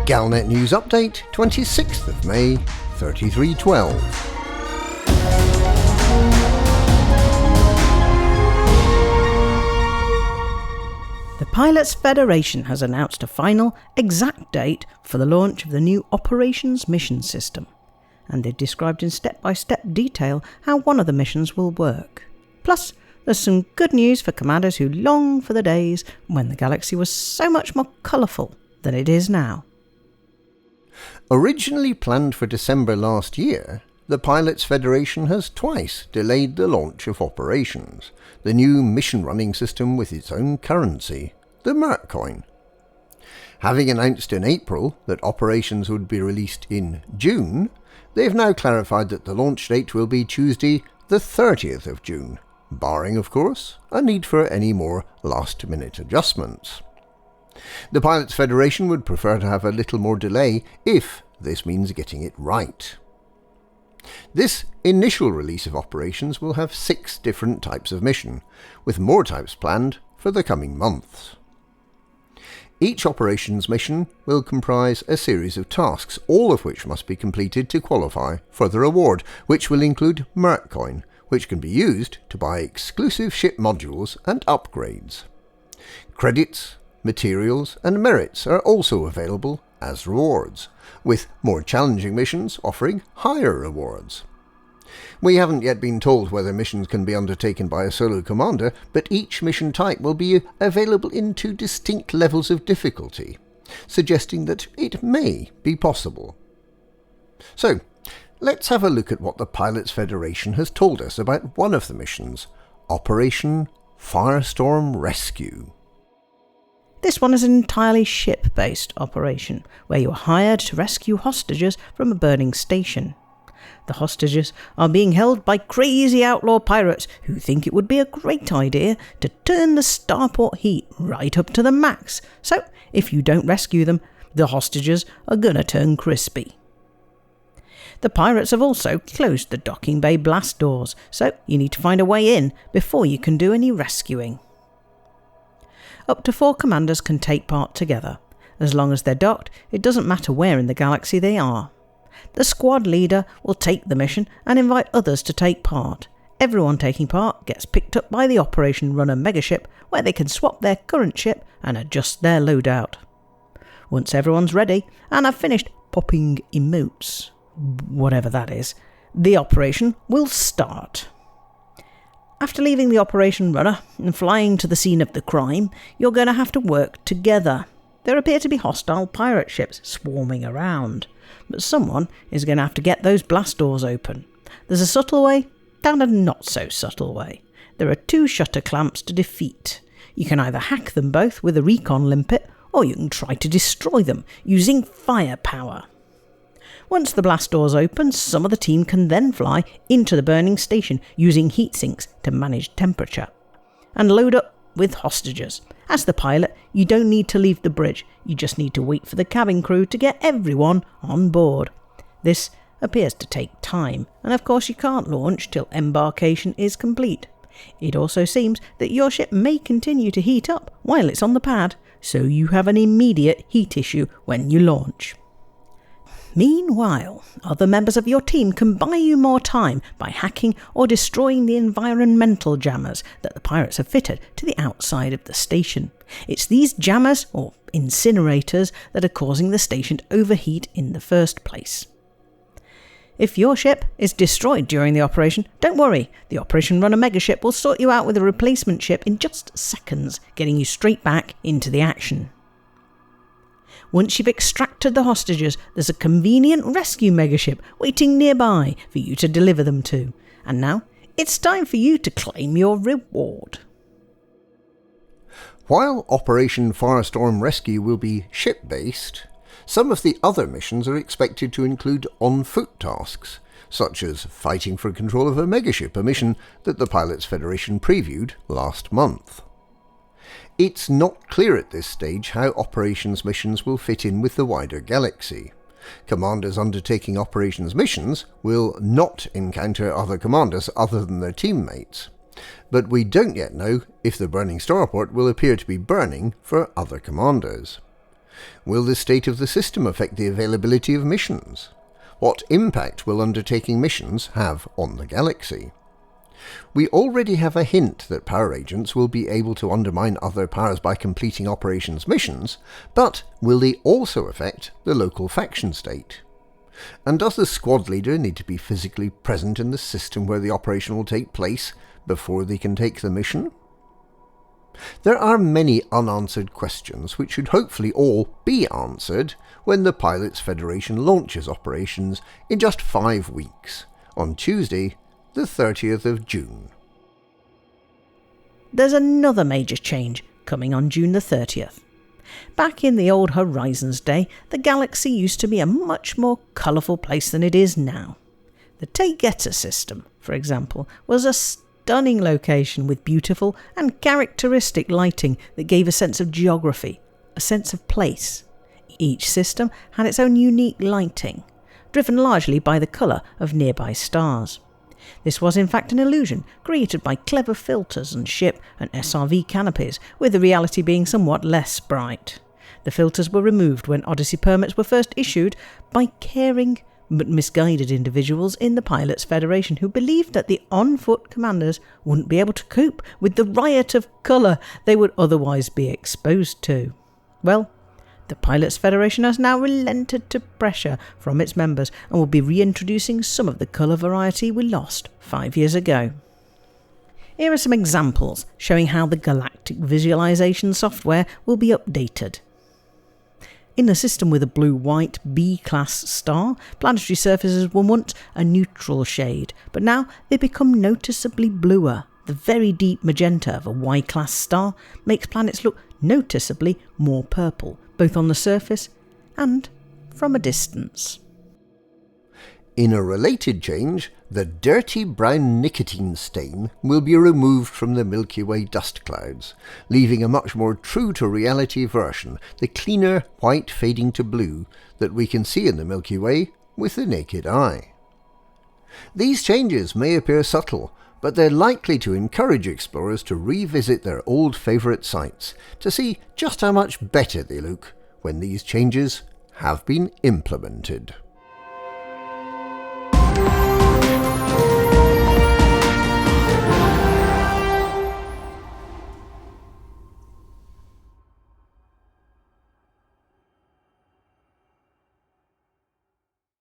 Galnet News Update, 26th of May, 3312. The Pilots Federation has announced a final, exact date for the launch of the new Operations Mission System, and they've described in step-by-step detail how one of the missions will work. Plus, there's some good news for commanders who long for the days when the galaxy was so much more colourful than it is now. Originally planned for December last year, the Pilots Federation has twice delayed the launch of Operations, the new mission-running system with its own currency, the Merc coin. Having announced in April that Operations would be released in June, they've now clarified that the launch date will be Tuesday the 30th of June, barring, of course, a need for any more last-minute adjustments. The Pilots Federation would prefer to have a little more delay if this means getting it right. This initial release of Operations will have 6 different types of mission, with more types planned for the coming months. Each Operations mission will comprise a series of tasks, all of which must be completed to qualify for the reward, which will include Merc coin, which can be used to buy exclusive ship modules and upgrades. Credits, materials and merits are also available as rewards, with more challenging missions offering higher rewards. We haven't yet been told whether missions can be undertaken by a solo commander, but each mission type will be available in 2 distinct levels of difficulty, suggesting that it may be possible. So, let's have a look at what the Pilots Federation has told us about one of the missions, Operation Firestorm Rescue. This one is an entirely ship-based operation, where you are hired to rescue hostages from a burning station. The hostages are being held by crazy outlaw pirates who think it would be a great idea to turn the starport heat right up to the max, so if you don't rescue them, the hostages are gonna turn crispy. The pirates have also closed the docking bay blast doors, so you need to find a way in before you can do any rescuing. Up to 4 commanders can take part together. As long as they're docked, it doesn't matter where in the galaxy they are. The squad leader will take the mission and invite others to take part. Everyone taking part gets picked up by the Operation Runner megaship, where they can swap their current ship and adjust their loadout. Once everyone's ready and have finished popping emotes, whatever that is, the operation will start. After leaving the Operation Runner and flying to the scene of the crime, you're going to have to work together. There appear to be hostile pirate ships swarming around, but someone is going to have to get those blast doors open. There's a subtle way and a not so subtle way. There are 2 shutter clamps to defeat. You can either hack them both with a recon limpet, or you can try to destroy them using firepower. Once the blast doors open, some of the team can then fly into the burning station using heat sinks to manage temperature, and load up with hostages. As the pilot, you don't need to leave the bridge, you just need to wait for the cabin crew to get everyone on board. This appears to take time, and of course you can't launch till embarkation is complete. It also seems that your ship may continue to heat up while it's on the pad, so you have an immediate heat issue when you launch. Meanwhile, other members of your team can buy you more time by hacking or destroying the environmental jammers that the pirates have fitted to the outside of the station. It's these jammers, or incinerators, that are causing the station to overheat in the first place. If your ship is destroyed during the operation, don't worry, the Operation Runner megaship will sort you out with a replacement ship in just seconds, getting you straight back into the action. Once you've extracted the hostages, there's a convenient rescue megaship waiting nearby for you to deliver them to. And now, it's time for you to claim your reward. While Operation Firestorm Rescue will be ship-based, some of the other missions are expected to include on-foot tasks, such as fighting for control of a megaship, a mission that the Pilots Federation previewed last month. It's not clear at this stage how operations missions will fit in with the wider galaxy. Commanders undertaking operations missions will not encounter other commanders other than their teammates, but we don't yet know if the burning starport will appear to be burning for other commanders. Will the state of the system affect the availability of missions? What impact will undertaking missions have on the galaxy? We already have a hint that power agents will be able to undermine other powers by completing operations missions, but will they also affect the local faction state? And does the squad leader need to be physically present in the system where the operation will take place before they can take the mission? There are many unanswered questions which should hopefully all be answered when the Pilots Federation launches operations in just 5 weeks, on Tuesday, the 30th of June. There's another major change coming on June the 30th. Back in the old Horizons day, the galaxy used to be a much more colourful place than it is now. The Tegeta system, for example, was a stunning location with beautiful and characteristic lighting that gave a sense of geography, a sense of place. Each system had its own unique lighting, driven largely by the colour of nearby stars. This was in fact an illusion created by clever filters and ship and SRV canopies, with the reality being somewhat less bright. The filters were removed when Odyssey permits were first issued by caring but misguided individuals in the Pilots Federation who believed that the on-foot commanders wouldn't be able to cope with the riot of colour they would otherwise be exposed to. Well, the Pilots Federation has now relented to pressure from its members and will be reintroducing some of the colour variety we lost 5 years ago. Here are some examples showing how the galactic visualization software will be updated. In the system with a blue-white B-class star, planetary surfaces were once a neutral shade, but now they become noticeably bluer. The very deep magenta of a Y-class star makes planets look noticeably more purple, both on the surface and from a distance. In a related change, the dirty brown nicotine stain will be removed from the Milky Way dust clouds, leaving a much more true-to-reality version, the cleaner white fading to blue that we can see in the Milky Way with the naked eye. These changes may appear subtle, but they're likely to encourage explorers to revisit their old favourite sites to see just how much better they look when these changes have been implemented.